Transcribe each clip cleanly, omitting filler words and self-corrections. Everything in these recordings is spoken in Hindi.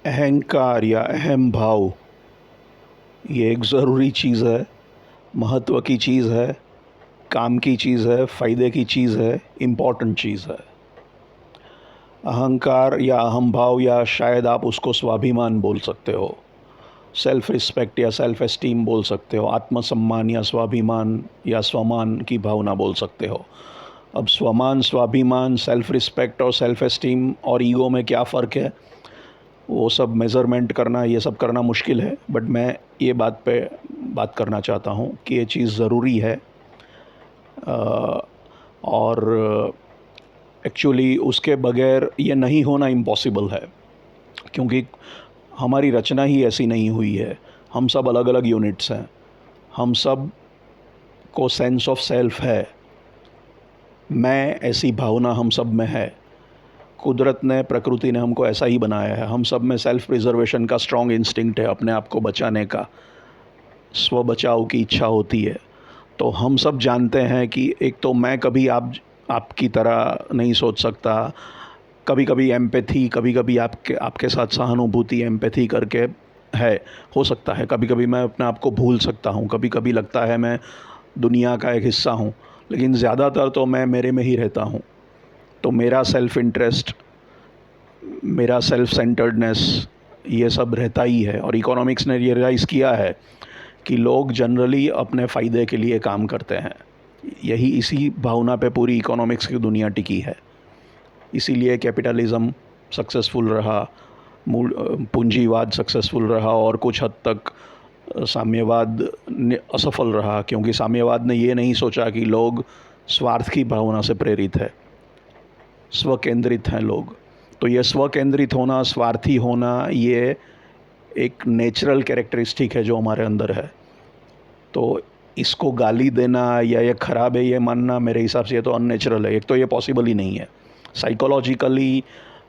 अहंकार या अहम भाव ये एक ज़रूरी चीज़ है, महत्व की चीज़ है, काम की चीज़ है, फ़ायदे की चीज़ है, इम्पॉर्टेंट चीज़ है। अहंकार या अहम भाव या शायद आप उसको स्वाभिमान बोल सकते हो, सेल्फ़ रिस्पेक्ट या सेल्फ़ एस्टीम बोल सकते हो, आत्मसम्मान या स्वाभिमान या स्वमान की भावना बोल सकते हो। अब स्वमान, स्वाभिमान, सेल्फ़ रिस्पेक्ट और सेल्फ़ एस्टीम और ईगो में क्या फ़र्क है, वो सब मेज़रमेंट करना, ये सब करना मुश्किल है। बट मैं ये बात पे बात करना चाहता हूँ कि ये चीज़ ज़रूरी है और एक्चुअली उसके बगैर ये नहीं होना इम्पॉसिबल है, क्योंकि हमारी रचना ही ऐसी नहीं हुई है। हम सब अलग अलग यूनिट्स हैं, हम सब को सेंस ऑफ सेल्फ है, मैं ऐसी भावना हम सब में है। कुदरत ने, प्रकृति ने हमको ऐसा ही बनाया है। हम सब में सेल्फ़ प्रिजर्वेशन का स्ट्रॉन्ग इंस्टिंक्ट है, अपने आप को बचाने का, स्व बचाव की इच्छा होती है। तो हम सब जानते हैं कि एक तो मैं कभी आपकी तरह नहीं सोच सकता। कभी कभी एम्पैथी, कभी कभी आपके आपके साथ सहानुभूति, एम्पैथी करके है, हो सकता है। कभी कभी मैं अपने आप को भूल सकता हूँ, कभी कभी लगता है मैं दुनिया का एक हिस्सा हूँ, लेकिन ज़्यादातर तो मैं मेरे में ही रहता हूँ। तो मेरा सेल्फ़ इंटरेस्ट, मेरा सेल्फ़ सेंटर्डनेस, ये सब रहता ही है। और इकोनॉमिक्स ने रियलाइज़ किया है कि लोग जनरली अपने फ़ायदे के लिए काम करते हैं। यही, इसी भावना पे पूरी इकोनॉमिक्स की दुनिया टिकी है। इसीलिए कैपिटलिज़्म सक्सेसफुल रहा, मूल पूंजीवाद सक्सेसफुल रहा और कुछ हद तक साम्यवाद असफल रहा, क्योंकि साम्यवाद ने ये नहीं सोचा कि लोग स्वार्थ की भावना से प्रेरित है, स्व केंद्रित हैं लोग। तो ये स्व केंद्रित होना, स्वार्थी होना, ये एक नेचुरल कैरेक्टरिस्टिक है जो हमारे अंदर है। तो इसको गाली देना या ये ख़राब है ये मानना, मेरे हिसाब से ये तो अननेचुरल है। एक तो ये पॉसिबल ही नहीं है, साइकोलॉजिकली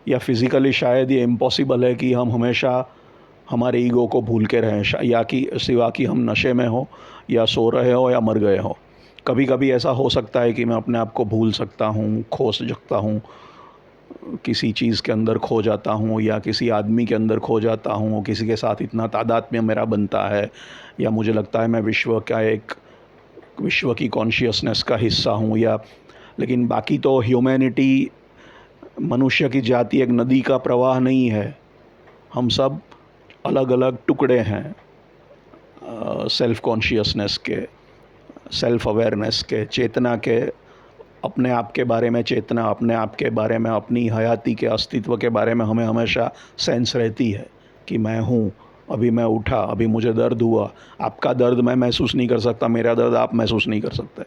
या फिज़िकली शायद ये इम्पॉसिबल है कि हम हमेशा हमारे ईगो को भूल के रहें, या कि सिवा कि हम नशे में हो या सो रहे हो या मर गए हो। कभी कभी ऐसा हो सकता है कि मैं अपने आप को भूल सकता हूँ, खो सकता हूँ, किसी चीज़ के अंदर खो जाता हूँ या किसी आदमी के अंदर खो जाता हूँ, किसी के साथ इतना तादात्म्य मेरा बनता है, या मुझे लगता है मैं विश्व की कॉन्शियसनेस का हिस्सा हूँ। या लेकिन बाकी तो ह्यूमैनिटी, मनुष्य की जाति एक नदी का प्रवाह नहीं है। हम सब अलग अलग टुकड़े हैं, सेल्फ़ कॉन्शियसनेस के, सेल्फ़ अवेयरनेस के, चेतना के, अपने आप के बारे में चेतना, अपने आप के बारे में, अपनी हयाती के अस्तित्व के बारे में हमें हमेशा सेंस रहती है कि मैं हूँ, अभी मैं उठा, अभी मुझे दर्द हुआ। आपका दर्द मैं महसूस नहीं कर सकता, मेरा दर्द आप महसूस नहीं कर सकते।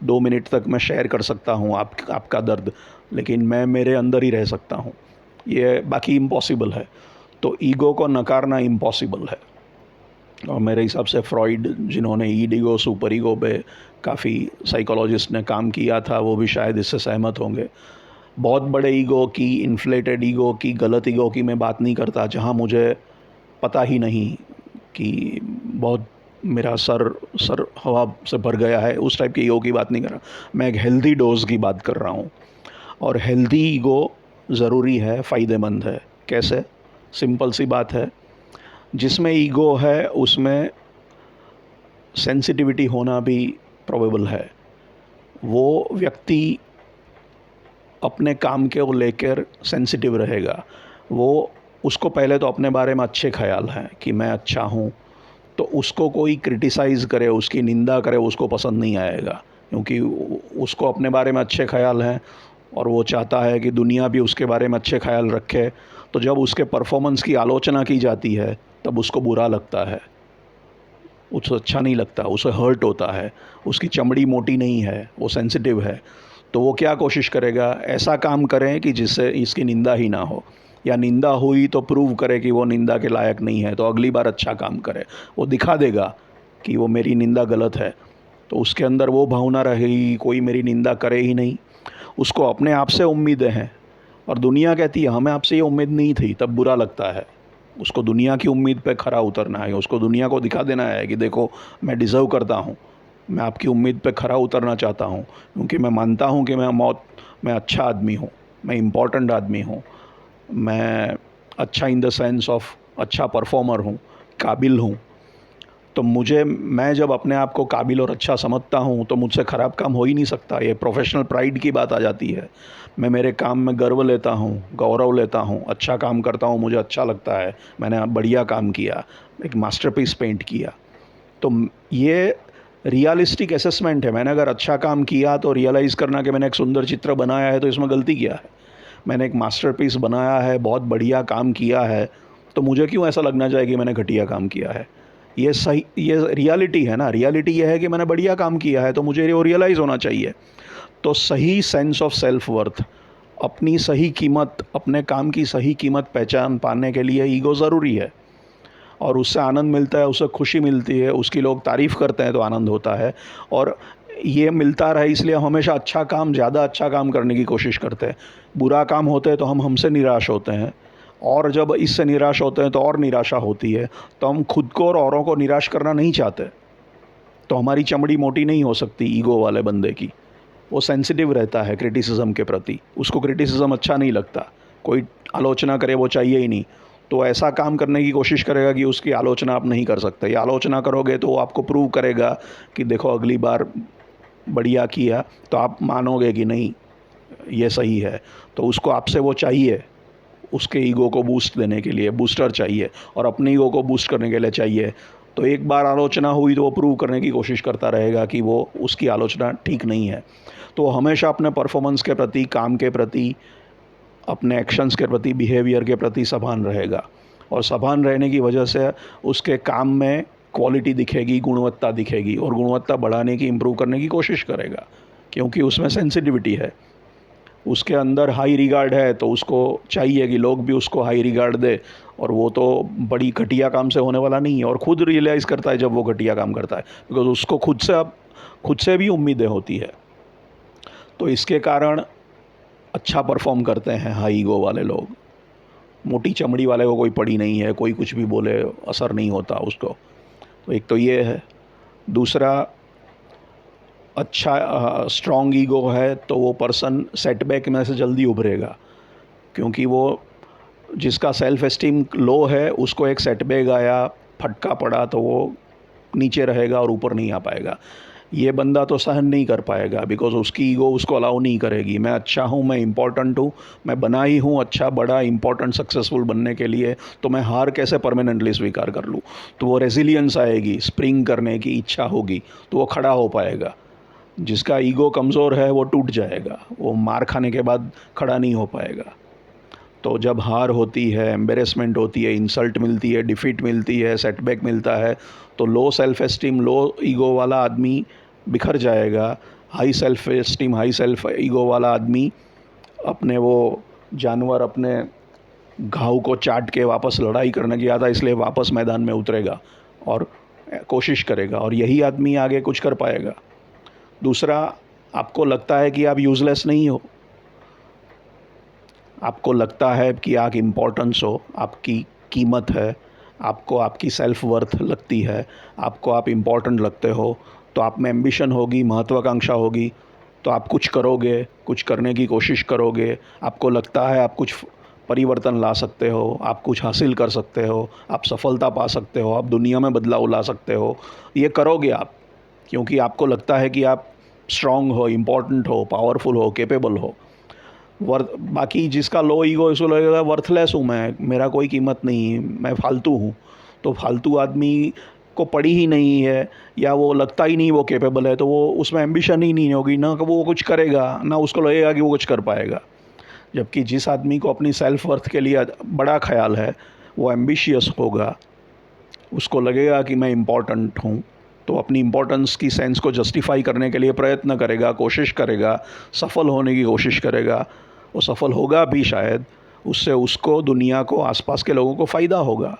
2 मिनट तक मैं शेयर कर सकता हूँ आपका दर्द, लेकिन मैं मेरे अंदर ही रह सकता हूँ। ये बाकी इम्पॉसिबल है। तो ईगो को नकारना इम्पॉसिबल है। और मेरे हिसाब से फ्रॉइड, जिन्होंने ईड ईगो, सुपर ईगो पे काफ़ी साइकोलॉजिस्ट ने काम किया था, वो भी शायद इससे सहमत होंगे। बहुत बड़े ईगो की, इन्फ्लेटेड ईगो की, गलत ईगो की मैं बात नहीं करता, जहाँ मुझे पता ही नहीं कि बहुत मेरा सर सर हवा से भर गया है, उस टाइप की ईगो की बात नहीं कर रहा। मैं एक हेल्दी डोज की बात कर रहा हूँ। और हेल्दी ईगो ज़रूरी है, फ़ायदेमंद है। कैसे? सिंपल सी बात है, जिसमें ईगो है उसमें सेंसिटिविटी होना भी प्रोबेबल है। वो व्यक्ति अपने काम के को लेकर सेंसिटिव रहेगा। वो, उसको पहले तो अपने बारे में अच्छे ख्याल हैं कि मैं अच्छा हूँ, तो उसको कोई क्रिटिसाइज़ करे, उसकी निंदा करे, उसको पसंद नहीं आएगा, क्योंकि उसको अपने बारे में अच्छे ख्याल हैं और वो चाहता है कि दुनिया भी उसके बारे में अच्छे ख्याल रखे। तो जब उसके परफॉर्मेंस की आलोचना की जाती है तब उसको बुरा लगता है, उसे अच्छा नहीं लगता, उसे हर्ट होता है। उसकी चमड़ी मोटी नहीं है, वो सेंसिटिव है। तो वो क्या कोशिश करेगा, ऐसा काम करें कि जिससे इसकी निंदा ही ना हो, या निंदा हुई तो प्रूव करे कि वो निंदा के लायक नहीं है, तो अगली बार अच्छा काम करे। वो दिखा देगा कि वो मेरी निंदा गलत है, तो उसके अंदर वो भावना रहेगी, कोई मेरी निंदा करे ही नहीं। उसको अपने आप से उम्मीदें हैं और दुनिया कहती है हमें आपसे ये उम्मीद नहीं थी, तब बुरा लगता है। उसको दुनिया की उम्मीद पे खरा उतरना है, उसको दुनिया को दिखा देना है कि देखो मैं डिज़र्व करता हूँ, मैं आपकी उम्मीद पे खरा उतरना चाहता हूँ, क्योंकि मैं मानता हूँ कि मैं अच्छा आदमी हूँ, मैं इम्पोर्टेंट आदमी हूँ, मैं अच्छा इन द सेंस ऑफ अच्छा परफॉर्मर हूँ, काबिल हूँ, तो मैं जब अपने आप को काबिल और अच्छा समझता हूँ तो मुझसे ख़राब काम हो ही नहीं सकता। ये प्रोफेशनल प्राइड की बात आ जाती है। मैं मेरे काम में गर्व लेता हूँ, गौरव लेता हूँ, अच्छा काम करता हूँ, मुझे अच्छा लगता है, मैंने बढ़िया काम किया, एक मास्टरपीस पेंट किया। तो ये रियलिस्टिक असेसमेंट है। मैंने अगर अच्छा काम किया तो रियलाइज़ करना कि मैंने एक सुंदर चित्र बनाया है तो इसमें गलती क्या है। मैंने एक मास्टरपीस बनाया है, बहुत बढ़िया काम किया है, तो मुझे क्यों ऐसा लगना चाहिए कि मैंने घटिया काम किया है। ये सही, ये रियलिटी है ना। रियलिटी ये है कि मैंने बढ़िया काम किया है तो मुझे वो रियलाइज़ होना चाहिए। तो सही सेंस ऑफ सेल्फ वर्थ, अपनी सही कीमत, अपने काम की सही कीमत पहचान पाने के लिए ईगो ज़रूरी है। और उससे आनंद मिलता है, उससे खुशी मिलती है, उसकी लोग तारीफ़ करते हैं तो आनंद होता है। और ये मिलता रहे इसलिए हम हमेशा अच्छा काम, ज़्यादा अच्छा काम करने की कोशिश करते हैं। बुरा काम होते हैं तो हम हमसे निराश होते हैं, और जब इससे निराश होते हैं तो और निराशा होती है। तो हम खुद को और औरों को निराश करना नहीं चाहते। तो हमारी चमड़ी मोटी नहीं हो सकती ईगो वाले बंदे की। वो सेंसिटिव रहता है क्रिटिसिज्म के प्रति, उसको क्रिटिसिज्म अच्छा नहीं लगता, कोई आलोचना करे वो चाहिए ही नहीं। तो ऐसा काम करने की कोशिश करेगा कि उसकी आलोचना आप नहीं कर सकते, या आलोचना करोगे तो वो आपको प्रूव करेगा कि देखो अगली बार बढ़िया किया, तो आप मानोगे कि नहीं ये सही है। तो उसको आपसे वो चाहिए, उसके ईगो को बूस्ट देने के लिए बूस्टर चाहिए, और अपने ईगो को बूस्ट करने के लिए चाहिए। तो एक बार आलोचना हुई तो वो प्रूव करने की कोशिश करता रहेगा कि वो उसकी आलोचना ठीक नहीं है। तो वो हमेशा अपने परफॉर्मेंस के प्रति, काम के प्रति, अपने एक्शंस के प्रति, बिहेवियर के प्रति सभान रहेगा। और सभान रहने की वजह से उसके काम में क्वालिटी दिखेगी, गुणवत्ता दिखेगी, और गुणवत्ता बढ़ाने की, इम्प्रूव करने की कोशिश करेगा, क्योंकि उसमें सेंसिटिविटी है, उसके अंदर हाई रिगार्ड है। तो उसको चाहिए कि लोग भी उसको हाई रिगार्ड दे, और वो तो बड़ी घटिया काम से होने वाला नहीं है। और ख़ुद रियलाइज़ करता है जब वो घटिया काम करता है, बिकॉज उसको खुद से भी उम्मीदें होती है। तो इसके कारण अच्छा परफॉर्म करते हैं हाई ईगो वाले लोग। मोटी चमड़ी वाले को कोई पड़ी नहीं है, कोई कुछ भी बोले असर नहीं होता उसको। तो एक तो ये है। दूसरा, अच्छा स्ट्रॉन्ग ईगो है तो वो पर्सन सेटबैक में से जल्दी उभरेगा, क्योंकि वो जिसका सेल्फ एस्टीम लो है उसको एक सेटबैक आया, फटका पड़ा, तो वो नीचे रहेगा और ऊपर नहीं आ पाएगा। ये बंदा तो सहन नहीं कर पाएगा, बिकॉज उसकी ईगो उसको अलाउ नहीं करेगी। मैं अच्छा हूँ, मैं इम्पॉर्टेंट हूँ, मैं बना ही हूँ अच्छा, बड़ा, इम्पॉर्टेंट, सक्सेसफुल बनने के लिए, तो मैं हार कैसे परमानेंटली स्वीकार कर लूँ। तो वो रेजिलियंस आएगी, स्प्रिंग करने की इच्छा होगी, तो वो खड़ा हो पाएगा। जिसका ईगो कमज़ोर है वो टूट जाएगा, वो मार खाने के बाद खड़ा नहीं हो पाएगा। तो जब हार होती है, एम्बेरसमेंट होती है, इंसल्ट मिलती है, डिफीट मिलती है, सेटबैक मिलता है, तो लो सेल्फ एस्टीम, लो ईगो वाला आदमी बिखर जाएगा। High self esteem, high self ego वाला आदमी अपने वो जानवर, अपने घाव को चाट के वापस लड़ाई करने की आता है, इसलिए वापस मैदान में उतरेगा और कोशिश करेगा, और यही आदमी आगे कुछ कर पाएगा। दूसरा, आपको लगता है कि आप यूज़लेस नहीं हो, आपको लगता है कि आप इम्पोर्टेंस हो, आपकी कीमत है, आपको आपकी सेल्फ वर्थ लगती है, आपको आप इम्पोर्टेंट लगते हो, तो आप में एम्बिशन होगी, महत्वाकांक्षा होगी, तो आप कुछ करोगे, कुछ करने की कोशिश करोगे। आपको लगता है आप कुछ परिवर्तन ला सकते हो, आप कुछ हासिल कर सकते हो, आप सफलता पा सकते हो, आप दुनिया में बदलाव ला सकते हो। ये करोगे आप, क्योंकि आपको लगता है कि आप स्ट्रांग हो, इम्पोर्टेंट हो, पावरफुल हो, कैपेबल हो। बाकी जिसका लो ईगो, इसको लगेगा वर्थलेस हूँ मैं, मेरा कोई कीमत नहीं, मैं फालतू हूँ। तो फालतू आदमी को पड़ी ही नहीं है, या वो लगता ही नहीं वो कैपेबल है, तो वो उसमें एम्बिशन ही नहीं होगी, ना वो कुछ करेगा, ना उसको लगेगा कि वो कुछ कर पाएगा। जबकि जिस आदमी को अपनी सेल्फ वर्थ के लिए बड़ा ख्याल है, वो एम्बिशियस होगा, उसको लगेगा कि मैं इम्पॉर्टेंट हूँ, तो अपनी इम्पोर्टेंस की सेंस को जस्टिफाई करने के लिए प्रयत्न करेगा, कोशिश करेगा, सफल होने की कोशिश करेगा। वो सफल होगा भी शायद, उससे उसको, दुनिया को, आसपास के लोगों को फ़ायदा होगा।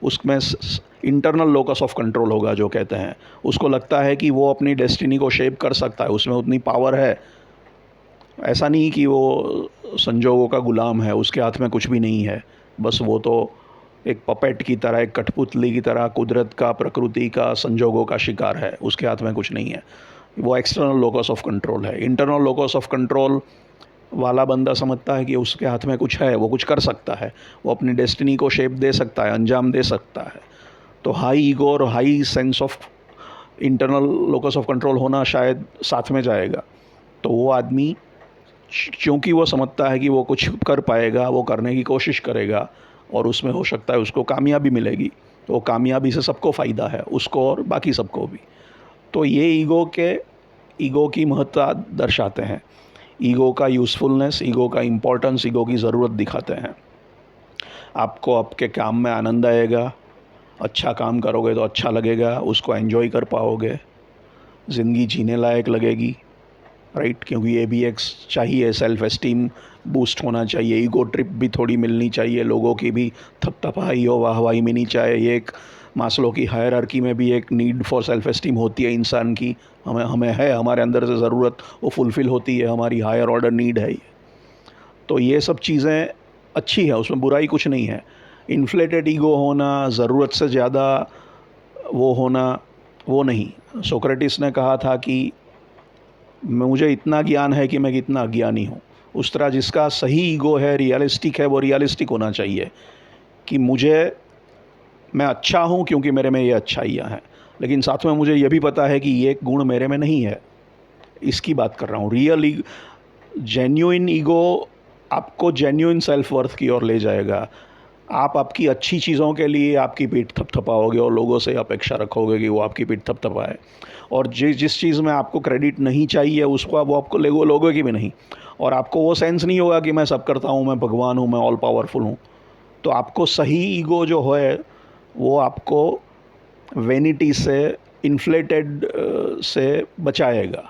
उसमें इंटरनल लोकस ऑफ कंट्रोल होगा जो कहते हैं। उसको लगता है कि वो अपनी डेस्टिनी को शेप कर सकता है, उसमें उतनी पावर है। ऐसा नहीं कि वो संजोगों का गुलाम है, उसके हाथ में कुछ भी नहीं है, बस वो तो एक पपेट की तरह, एक कठपुतली की तरह कुदरत का, प्रकृति का, संजोगों का शिकार है, उसके हाथ में कुछ नहीं है। वो एक्सटर्नल लोकस ऑफ कंट्रोल है। इंटरनल लोकस ऑफ कंट्रोल वाला बंदा समझता है कि उसके हाथ में कुछ है, वो कुछ कर सकता है, वो अपनी डेस्टिनी को शेप दे सकता है, अंजाम दे सकता है। तो हाई ईगो और high sense of internal locus of control होना शायद साथ में जाएगा। तो वो आदमी, क्योंकि वो समझता है कि वो कुछ कर पाएगा, वो करने की कोशिश करेगा और उसमें हो सकता है उसको कामयाबी मिलेगी, तो वो कामयाबी से सबको फ़ायदा है, उसको और बाकी सबको भी। तो ये ईगो की महत्ता दर्शाते हैं, ईगो का यूज़फुलनेस, ईगो का इम्पोर्टेंस, ईगो की ज़रूरत दिखाते हैं। आपको आपके काम में आनंद आएगा, अच्छा काम करोगे तो अच्छा लगेगा, उसको एंजॉय कर पाओगे, ज़िंदगी जीने लायक लगेगी, राइट? क्योंकि ये भी एक चाहिए, सेल्फ एस्टीम बूस्ट होना चाहिए, ईगो ट्रिप भी थोड़ी मिलनी चाहिए, लोगों की भी थपथपाई हो, वाहवाही मिलनी चाहिए। ये एक मास्लो की हायरार्की में भी एक नीड फॉर सेल्फ एस्टीम होती है इंसान की, हमें हमें है, हमारे अंदर से ज़रूरत वो फुलफ़िल होती है, हमारी हायर ऑर्डर नीड है ये। तो ये सब चीज़ें अच्छी है, उसमें बुराई कुछ नहीं है। इन्फ्लेटेड ईगो होना, ज़रूरत से ज़्यादा वो होना, वो नहीं। सोक्रेटिस ने कहा था कि मुझे इतना ज्ञान है कि मैं कितना अज्ञानी हूँ। उस तरह जिसका सही ईगो है, रियलिस्टिक है, वो रियलिस्टिक होना चाहिए कि मैं अच्छा हूँ क्योंकि मेरे में ये अच्छाइयाँ हैं, लेकिन साथ में मुझे ये भी पता है कि ये गुण मेरे में नहीं है। इसकी बात कर रहा हूँ। जेन्युइन ईगो आपको जेन्युइन सेल्फ वर्थ की ओर ले जाएगा। आप आपकी अच्छी चीज़ों के लिए आपकी पीठ थपथपाओगे और लोगों से अपेक्षा रखोगे कि वो आपकी पीठ थपथपाए, और जिस चीज़ में आपको क्रेडिट नहीं चाहिए उसको वो आपको लोगों की भी नहीं, और आपको वो सेंस नहीं होगा कि मैं सब करता हूँ, मैं भगवान हूँ, मैं ऑल पावरफुल हूँ। तो आपको सही ईगो जो है वो आपको वेनिटी से, इन्फ्लेटेड से बचाएगा।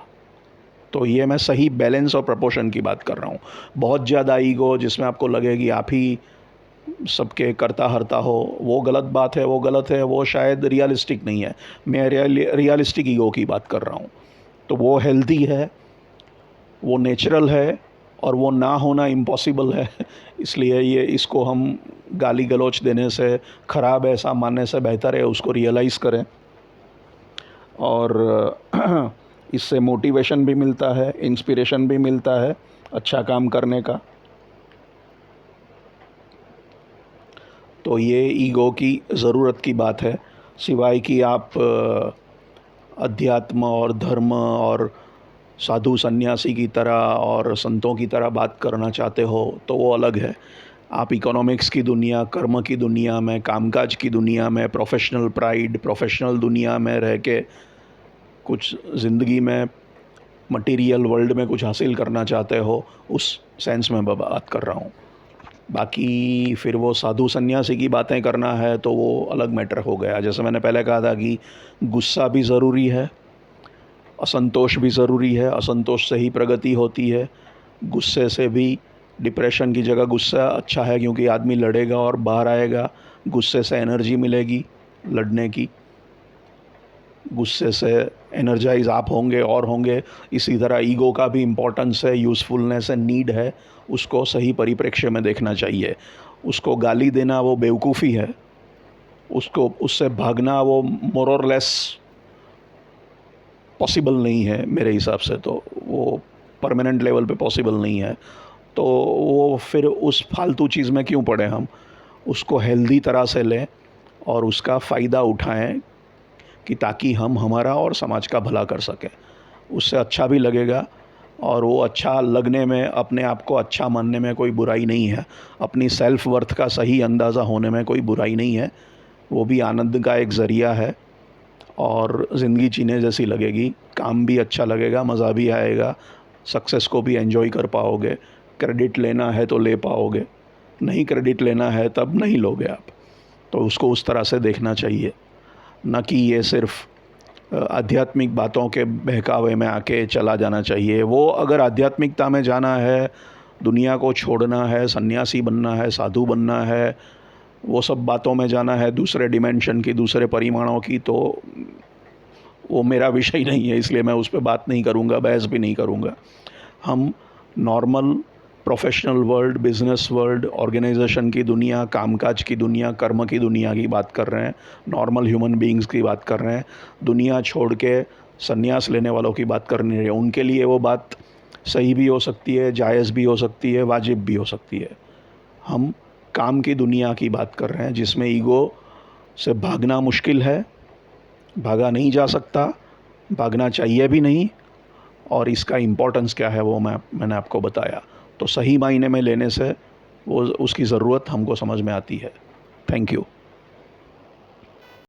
तो ये मैं सही बैलेंस और प्रपोर्शन की बात कर रहा हूँ। बहुत ज़्यादा ईगो जिसमें आपको लगे कि आप ही सबके करता हरता हो, वो गलत बात है, वो गलत है, वो शायद रियलिस्टिक नहीं है। मैं रियलिस्टिक ईगो की बात कर रहा हूँ। तो वो हेल्दी है, वो नेचुरल है, और वो ना होना इम्पॉसिबल है। इसलिए ये इसको हम गाली गलौच देने से, ख़राब ऐसा मानने से बेहतर है उसको रियलाइज़ करें। और इससे मोटिवेशन भी मिलता है, इंस्पिरेशन भी मिलता है अच्छा काम करने का। तो ये ईगो की ज़रूरत की बात है। सिवाय कि आप अध्यात्म और धर्म और साधु सन्यासी की तरह और संतों की तरह बात करना चाहते हो तो वो अलग है। आप इकोनॉमिक्स की दुनिया, कर्म की दुनिया में, कामकाज की दुनिया में, प्रोफेशनल प्राइड, प्रोफेशनल दुनिया में रह के कुछ ज़िंदगी में, मटेरियल वर्ल्ड में कुछ हासिल करना चाहते हो, उस सेंस में बात कर रहा हूँ। बाकी फिर वो साधु सन्यासी की बातें करना है तो वो अलग मैटर हो गया। जैसे मैंने पहले कहा था कि गुस्सा भी ज़रूरी है, असंतोष भी ज़रूरी है, असंतोष से ही प्रगति होती है। गुस्से से भी, डिप्रेशन की जगह गुस्सा अच्छा है क्योंकि आदमी लड़ेगा और बाहर आएगा, गुस्से से एनर्जी मिलेगी लड़ने की, गुस्से से एनर्जाइज आप होंगे और होंगे। इसी तरह ईगो का भी इम्पोर्टेंस है, यूज़फुलनेस है, नीड है, उसको सही परिप्रेक्ष्य में देखना चाहिए। उसको गाली देना वो बेवकूफ़ी है, उसको उससे भागना वो मोर और लेस पॉसिबल नहीं है मेरे हिसाब से। तो वो परमानेंट लेवल पे पॉसिबल नहीं है। तो वो फिर उस फालतू चीज़ में क्यों पड़े हम, उसको हेल्दी तरह से लें और उसका फ़ायदा उठाएं कि ताकि हम हमारा और समाज का भला कर सकें। उससे अच्छा भी लगेगा, और वो अच्छा लगने में, अपने आप को अच्छा मानने में कोई बुराई नहीं है। अपनी सेल्फ वर्थ का सही अंदाज़ा होने में कोई बुराई नहीं है। वो भी आनंद का एक ज़रिया है और ज़िंदगी जीने जैसी लगेगी। काम भी अच्छा लगेगा, मज़ा भी आएगा, सक्सेस को भी एंजॉय कर पाओगे। क्रेडिट लेना है तो ले पाओगे, नहीं क्रेडिट लेना है तब नहीं लोगे आप। तो उसको उस तरह से देखना चाहिए, न कि ये सिर्फ़ आध्यात्मिक बातों के बहकावे में आके चला जाना चाहिए। वो अगर आध्यात्मिकता में जाना है, दुनिया को छोड़ना है, सन्यासी बनना है, साधु बनना है, वो सब बातों में जाना है, दूसरे डिमेंशन की, दूसरे परिमाणों की, तो वो मेरा विषय नहीं है, इसलिए मैं उस पर बात नहीं करूँगा, बहस भी नहीं करूँगा। हम normal professional world, business world, organization की दुनिया, कामकाज की दुनिया, कर्म की दुनिया की बात कर रहे हैं, नॉर्मल ह्यूमन बीइंग्स की बात कर रहे हैं। दुनिया छोड़ के संन्यास लेने वालों की बात करनी है, उनके लिए वो बात सही भी हो सकती है, जायज़ भी हो सकती है, वाजिब भी हो सकती है। हम काम की दुनिया की बात कर रहे हैं जिसमें ईगो से भागना मुश्किल है, भागा नहीं जा सकता, भागना चाहिए भी नहीं, और इसका इम्पोर्टेंस क्या है वो मैंने आपको बताया। तो सही मायने में लेने से वो उसकी ज़रूरत हमको समझ में आती है। Thank you.